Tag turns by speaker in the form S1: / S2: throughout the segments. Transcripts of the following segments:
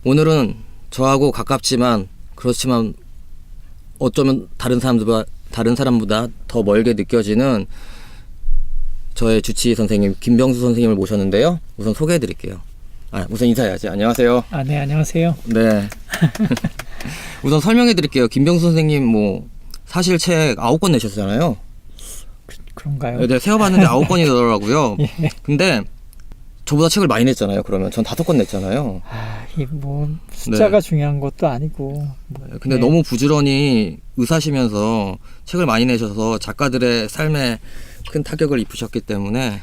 S1: 오늘은 저하고 가깝지만 그렇지만 어쩌면 다른 사람보다 더 멀게 느껴지는 저의 주치의 선생님 김병수 선생님을 모셨는데요. 우선 소개해 드릴게요. 우선 인사해야지. 안녕하세요.
S2: 네, 안녕하세요.
S1: 네. 우선 설명해 드릴게요. 김병수 선생님 사실 책 9권 내셨잖아요.
S2: 그런가요?
S1: 네, 세어봤는데 9권이더라고요.
S2: 예.
S1: 근데 저보다 책을 많이 냈잖아요. 그러면 전 5권 냈잖아요.
S2: 이게 숫자가
S1: 네.
S2: 중요한 것도 아니고.
S1: 근데 너무 부지런히 의사시면서 책을 많이 내셔서 작가들의 삶에 큰 타격을 입히셨기 때문에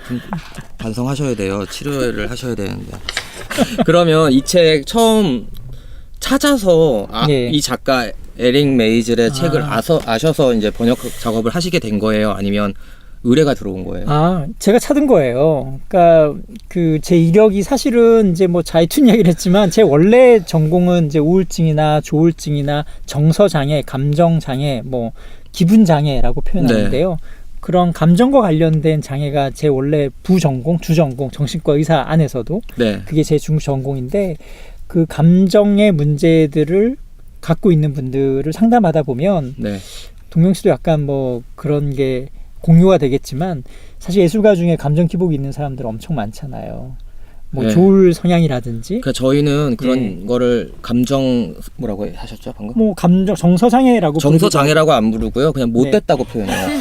S1: 좀 반성하셔야 돼요. 치료를 하셔야 되는데. 그러면 이 책 처음 찾아서
S2: 예.
S1: 이 작가 에릭 메이즐의 책을 아셔서 이제 번역 작업을 하시게 된 거예요? 아니면 의뢰가 들어온 거예요?
S2: 제가 찾은 거예요. 그러니까 제 이력이 사실은 이제 자이툰 이야기를 했지만 제 원래 전공은 이제 우울증이나 조울증이나 정서 장애, 감정 장애, 기분 장애라고 표현하는데요.
S1: 네.
S2: 그런 감정과 관련된 장애가 제 원래 부전공, 주전공, 정신과 의사 안에서도
S1: 네.
S2: 그게 제 중전공인데 그 감정의 문제들을 갖고 있는 분들을 상담하다 보면
S1: 네.
S2: 동영 씨도 약간 그런 게 공유가 되겠지만 사실 예술가 중에 감정 기복이 있는 사람들 엄청 많잖아요.
S1: 네.
S2: 조울 성향이라든지.
S1: 그러니까 저희는 그런 거를 감정 뭐라고 하셨죠 방금?
S2: 감정 정서 장애라고.
S1: 정서 장애라고 안 부르고요. 그냥 못됐다고 표현해요.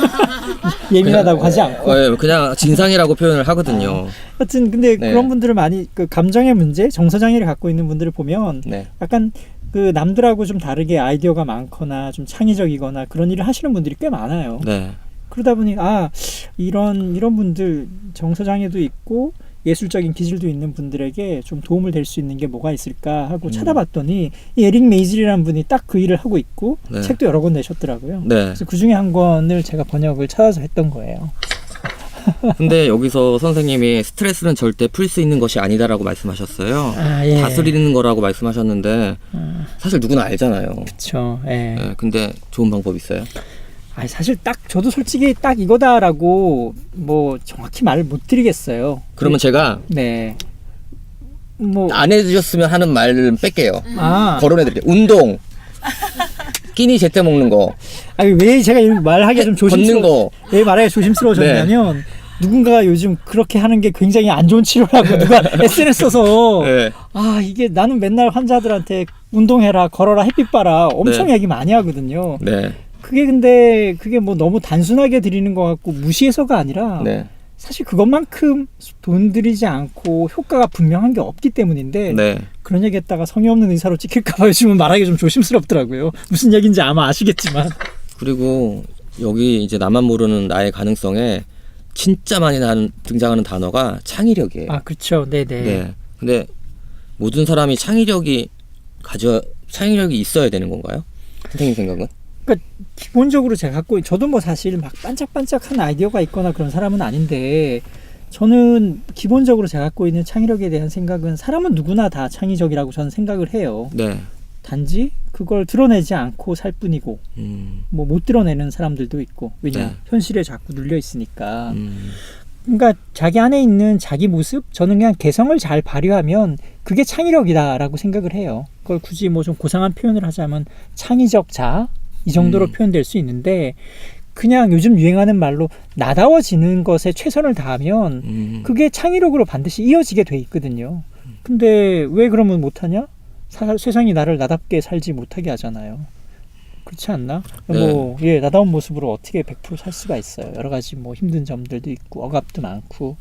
S2: 예민하다고 하지 않고.
S1: 그냥 진상이라고 표현을 하거든요.
S2: 하여튼 근데
S1: 네.
S2: 그런 분들을 많이 감정의 문제, 정서 장애를 갖고 있는 분들을 보면
S1: 네.
S2: 약간 남들하고 좀 다르게 아이디어가 많거나 좀 창의적이거나 그런 일을 하시는 분들이 꽤 많아요.
S1: 네.
S2: 그러다 보니 이런 분들 정서 장애도 있고 예술적인 기질도 있는 분들에게 좀 도움을 될 수 있는 게 뭐가 있을까 하고 찾아봤더니 이 에릭 메이즐이라는 분이 딱 그 일을 하고 있고
S1: 네.
S2: 책도 여러 권 내셨더라고요.
S1: 네.
S2: 그래서 그 중에 한 권을 제가 번역을 찾아서 했던 거예요.
S1: 근데 여기서 선생님이 스트레스는 절대 풀 수 있는 것이 아니다라고 말씀하셨어요.
S2: 예.
S1: 다스리는 거라고 말씀하셨는데 사실 누구나 알잖아요.
S2: 그렇죠. 예.
S1: 네, 근데 좋은 방법 있어요?
S2: 사실 저도 솔직히 딱 이거다라고 정확히 말을 못 드리겠어요.
S1: 그러면 제가
S2: 네.
S1: 안 해주셨으면 하는 말을 뺄게요. 거론해드릴게요. 운동, 끼니 제때 먹는 거,
S2: 왜 제가 이 말하기가 좀
S1: 걷는 거.
S2: 왜 말하기가 조심스러워졌냐면 누군가가 요즘 그렇게 하는 게 굉장히 안 좋은 치료라고 누가 SNS 써서
S1: 네.
S2: 이게 나는 맨날 환자들한테 운동해라, 걸어라, 햇빛 봐라 엄청
S1: 네.
S2: 얘기 많이 하거든요.
S1: 네.
S2: 근데 그게 너무 단순하게 드리는 것 같고 무시해서가 아니라
S1: 네.
S2: 사실 그것만큼 돈 들이지 않고 효과가 분명한 게 없기 때문인데
S1: 네.
S2: 그런 얘기 했다가 성의 없는 의사로 찍힐까 봐 요즘은 말하기 좀 조심스럽더라고요. 무슨 얘기인지 아마 아시겠지만.
S1: 그리고 여기 이제 나만 모르는 나의 가능성에 진짜 많이 등장하는 단어가 창의력이에요.
S2: 그렇죠. 네네.
S1: 네. 근데 모든 사람이 창의력이 있어야 되는 건가요? 선생님 생각은?
S2: 그러니까 기본적으로 저도 사실 막 반짝반짝한 아이디어가 있거나 그런 사람은 아닌데 저는 기본적으로 제가 갖고 있는 창의력에 대한 생각은 사람은 누구나 다 창의적이라고 저는 생각을 해요.
S1: 네.
S2: 단지 그걸 드러내지 않고 살 뿐이고 못 드러내는 사람들도 있고 왜냐
S1: 네.
S2: 현실에 자꾸 눌려 있으니까. 그러니까 자기 안에 있는 자기 모습 저는 그냥 개성을 잘 발휘하면 그게 창의력이다라고 생각을 해요. 그걸 굳이 좀 고상한 표현을 하자면 창의적 자아 이 정도로 표현될 수 있는데 그냥 요즘 유행하는 말로 나다워지는 것에 최선을 다하면 그게 창의력으로 반드시 이어지게 돼 있거든요. 근데 왜 그러면 못하냐? 세상이 나를 나답게 살지 못하게 하잖아요. 그렇지 않나?
S1: 네.
S2: 나다운 모습으로 어떻게 100% 살 수가 있어요. 여러 가지 힘든 점들도 있고 억압도 많고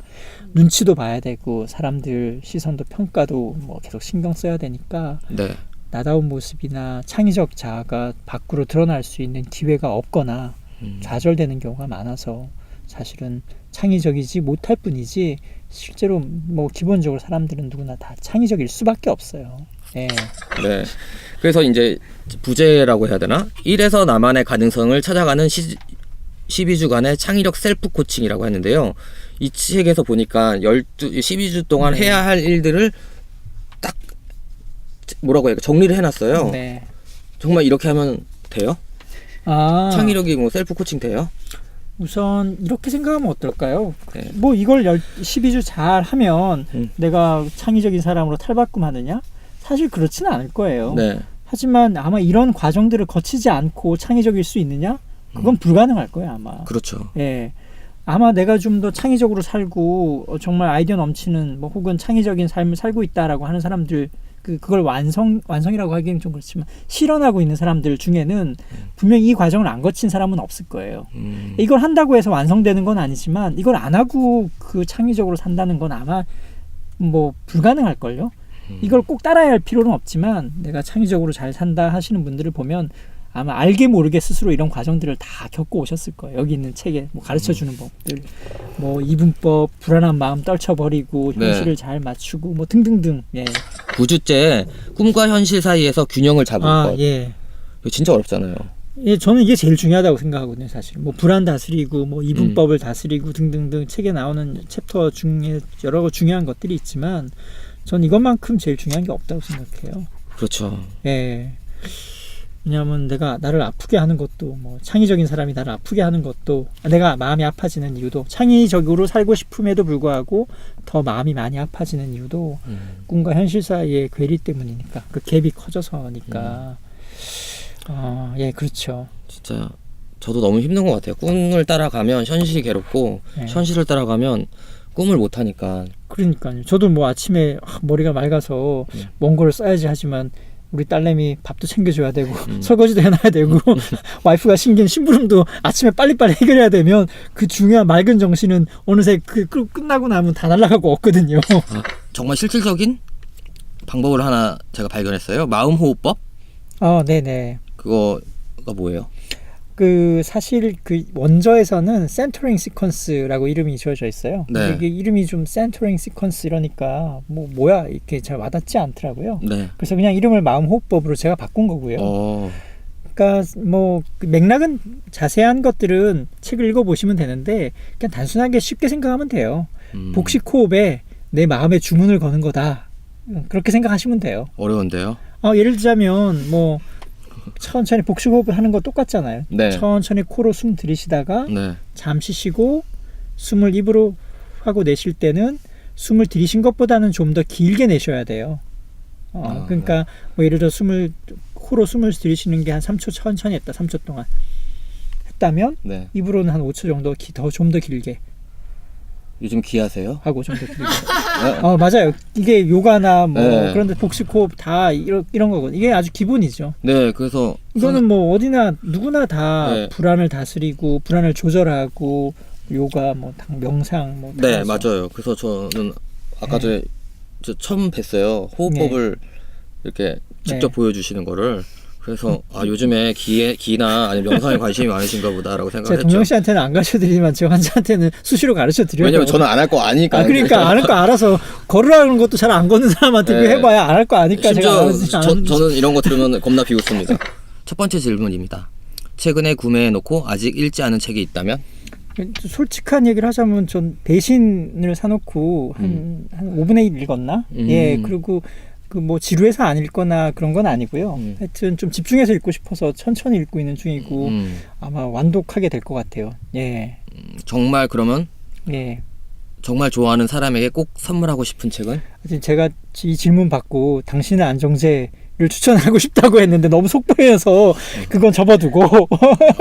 S2: 눈치도 봐야 되고 사람들 시선도 평가도 계속 신경 써야 되니까
S1: 네.
S2: 나다운 모습이나 창의적 자아가 밖으로 드러날 수 있는 기회가 없거나 좌절되는 경우가 많아서 사실은 창의적이지 못할 뿐이지 실제로 기본적으로 사람들은 누구나 다 창의적일 수밖에 없어요. 네.
S1: 네. 그래서 이제 부제라고 해야 되나? 1에서 나만의 가능성을 찾아가는 12주간의 창의력 셀프 코칭이라고 했는데요. 이 책에서 보니까 12주 동안 해야 할 일들을 딱 뭐라고 해야 정리를 해놨어요.
S2: 네.
S1: 정말 이렇게 하면 돼요? 창의력이 셀프 코칭 돼요?
S2: 우선 이렇게 생각하면 어떨까요?
S1: 네.
S2: 이걸 12주 잘 하면 내가 창의적인 사람으로 탈바꿈하느냐? 사실 그렇지는 않을 거예요.
S1: 네.
S2: 하지만 아마 이런 과정들을 거치지 않고 창의적일 수 있느냐? 그건 불가능할 거예요, 아마.
S1: 그렇죠.
S2: 예. 아마 내가 좀 더 창의적으로 살고 정말 아이디어 넘치는 뭐 혹은 창의적인 삶을 살고 있다라고 하는 사람들 그걸 완성이라고 하기는 좀 그렇지만 실현하고 있는 사람들 중에는 분명히 이 과정을 안 거친 사람은 없을 거예요. 이걸 한다고 해서 완성되는 건 아니지만 이걸 안 하고 그 창의적으로 산다는 건 아마 뭐 불가능할걸요. 이걸 꼭 따라야 할 필요는 없지만 내가 창의적으로 잘 산다 하시는 분들을 보면 아마 알게 모르게 스스로 이런 과정들을 다 겪고 오셨을 거예요. 여기 있는 책에 뭐 가르쳐주는 법들, 뭐 이분법, 불안한 마음 떨쳐버리고 현실을 잘 맞추고 뭐 등등등. 예.
S1: 9주째 꿈과 현실 사이에서 균형을 잡을 것.
S2: 예.
S1: 이거 진짜 어렵잖아요.
S2: 예, 저는 이게 제일 중요하다고 생각하거든요, 사실. 뭐 불안 다스리고, 뭐 이분법을 다스리고 등등등 책에 나오는 챕터 중에 여러 거 중요한 것들이 있지만, 전 이것만큼 제일 중요한 게 없다고 생각해요.
S1: 그렇죠.
S2: 예. 왜냐하면 내가 나를 아프게 하는 것도 뭐 창의적인 사람이 나를 아프게 하는 것도 내가 마음이 아파지는 이유도 창의적으로 살고 싶음에도 불구하고 더 마음이 많이 아파지는 이유도 꿈과 현실 사이의 괴리 때문이니까 그 갭이 커져서니까 예 그렇죠.
S1: 진짜 저도 너무 힘든 것 같아요. 꿈을 따라가면 현실이 괴롭고 현실을 따라가면 꿈을 못 하니까.
S2: 그러니까요. 저도 뭐 아침에 머리가 맑아서 먼 거를 써야지 하지만 우리 딸내미 밥도 챙겨줘야 되고 설거지도 해놔야 되고 와이프가 신긴 심부름도 아침에 빨리빨리 해결해야 되면 그 중요한 맑은 정신은 어느새 끝나고 나면 다 날아가고 없거든요.
S1: 정말 실질적인 방법을 하나 제가 발견했어요. 마음호흡법?
S2: 네네.
S1: 그거가 뭐예요?
S2: 사실 원저에서는 센터링 시퀀스라고 이름이 지어져 있어요.
S1: 네.
S2: 이게 이름이 좀 센터링 시퀀스 이러니까 뭐야 이렇게 잘 와닿지 않더라고요.
S1: 네.
S2: 그래서 그냥 이름을 마음호흡법으로 제가 바꾼 거고요. 그러니까 그 맥락은 자세한 것들은 책을 읽어보시면 되는데 그냥 단순하게 쉽게 생각하면 돼요. 복식 호흡에 내 마음에 주문을 거는 거다. 그렇게 생각하시면 돼요.
S1: 어려운데요?
S2: 예를 들자면 뭐 천천히 복식 호흡을 하는 거 똑같잖아요.
S1: 네.
S2: 천천히 코로 숨 들이쉬다가
S1: 네.
S2: 잠시 쉬고 숨을 입으로 하고 내쉴 때는 숨을 들이신 것보다는 좀 더 길게 내셔야 돼요. 그러니까 뭐 예를 들어 코로 숨을 들이쉬는 게 한 3초 천천히 했다. 3초 동안 했다면
S1: 네.
S2: 입으로는 한 5초 정도 좀 더 길게
S1: 요즘 귀하세요?
S2: 하고 좀 더 길게. 맞아요. 이게 요가나 뭐 그런데 복식 호흡 다 이런 거거든요. 이게 아주 기본이죠.
S1: 네, 그래서
S2: 이거는 뭐 어디나 누구나 다 불안을 다스리고 불안을 조절하고 요가 뭐 명상 뭐
S1: 네, 맞아요. 그래서 저는 아까 전에 처음 뵀어요. 호흡법을 이렇게 직접 보여주시는 거를. 그래서 요즘에 기나 아니면 명상에 관심이 많으신가 보다라고 생각을 했죠.
S2: 제가 동영 씨한테는 안 가르쳐드리지만 제 환자한테는 수시로 가르쳐드려요.
S1: 왜냐면 저는 안 할 거 아니까.
S2: 그러니까 안 할 거 알아서 걸으라는 것도 잘 안 걷는 사람한테 해봐야 안 할 거 아니까 제가
S1: 저는 이런 거 들으면 겁나 비웃습니다. 첫 번째 질문입니다. 최근에 구매해놓고 아직 읽지 않은 책이 있다면?
S2: 솔직한 얘기를 하자면 전 대신을 사놓고 한 5분의 1 읽었나? 예, 그리고 뭐 지루해서 안 읽거나 그런 건 아니고요. 하여튼 좀 집중해서 읽고 싶어서 천천히 읽고 있는 중이고 아마 완독하게 될 것 같아요. 예.
S1: 정말 그러면?
S2: 예.
S1: 정말 좋아하는 사람에게 꼭 선물하고 싶은 책은?
S2: 제가 이 질문 받고 당신의 안정제를 추천하고 싶다고 했는데 너무 속보여서 그건 접어두고.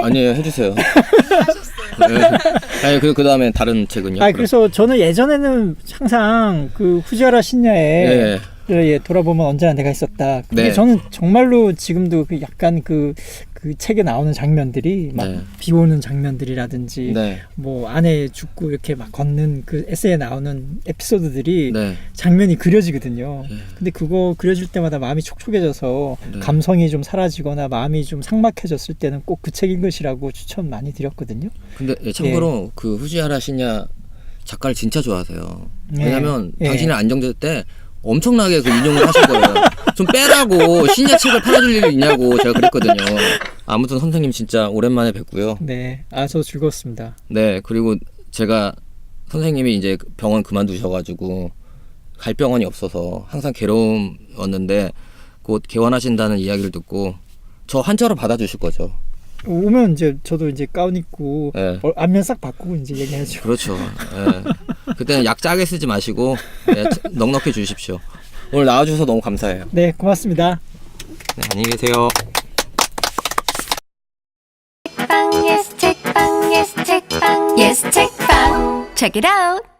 S1: 아니에요, 해주세요. 네. 그 다음에 다른 책은요?
S2: 그래서 저는 예전에는 항상 후지와라 신야에 돌아보면 언제나 내가 있었다. 그게 저는 정말로 지금도 약간 그 책에 나오는 장면들이 막 비 오는 장면들이라든지 뭐 아내 죽고 이렇게 막 걷는 그 에세이에 나오는 에피소드들이 장면이 그려지거든요. 근데 그거 그려질 때마다 마음이 촉촉해져서 감성이 좀 사라지거나 마음이 좀 삭막해졌을 때는 꼭 그 책 읽으시라고 추천 많이 드렸거든요.
S1: 근데 참고로 그 후지하라 신야 작가를 진짜 좋아하세요. 왜냐면 당신의 안정제 때 엄청나게 인용을 하실 거예요. 좀 빼라고 신야 책을 팔아줄 일이 있냐고 제가 그랬거든요. 아무튼 선생님 진짜 오랜만에 뵙고요.
S2: 네, 저도 즐거웠습니다.
S1: 네, 그리고 제가 선생님이 이제 병원 그만두셔가지고 갈 병원이 없어서 항상 괴로웠는데 곧 개원하신다는 이야기를 듣고 저 한자로 받아주실 거죠.
S2: 오면 이제 저도 이제 가운 입고 안면 싹 바꾸고 이제 얘기하죠.
S1: 그렇죠. 그때는 약 짜게 쓰지 마시고 넉넉히 주십시오. 오늘 나와주셔서 너무 감사해요.
S2: 네, 고맙습니다.
S1: 네, 안녕히 계세요.
S3: 책방, yes, 책방, yes, 책방. Yes, 책방. Check it out.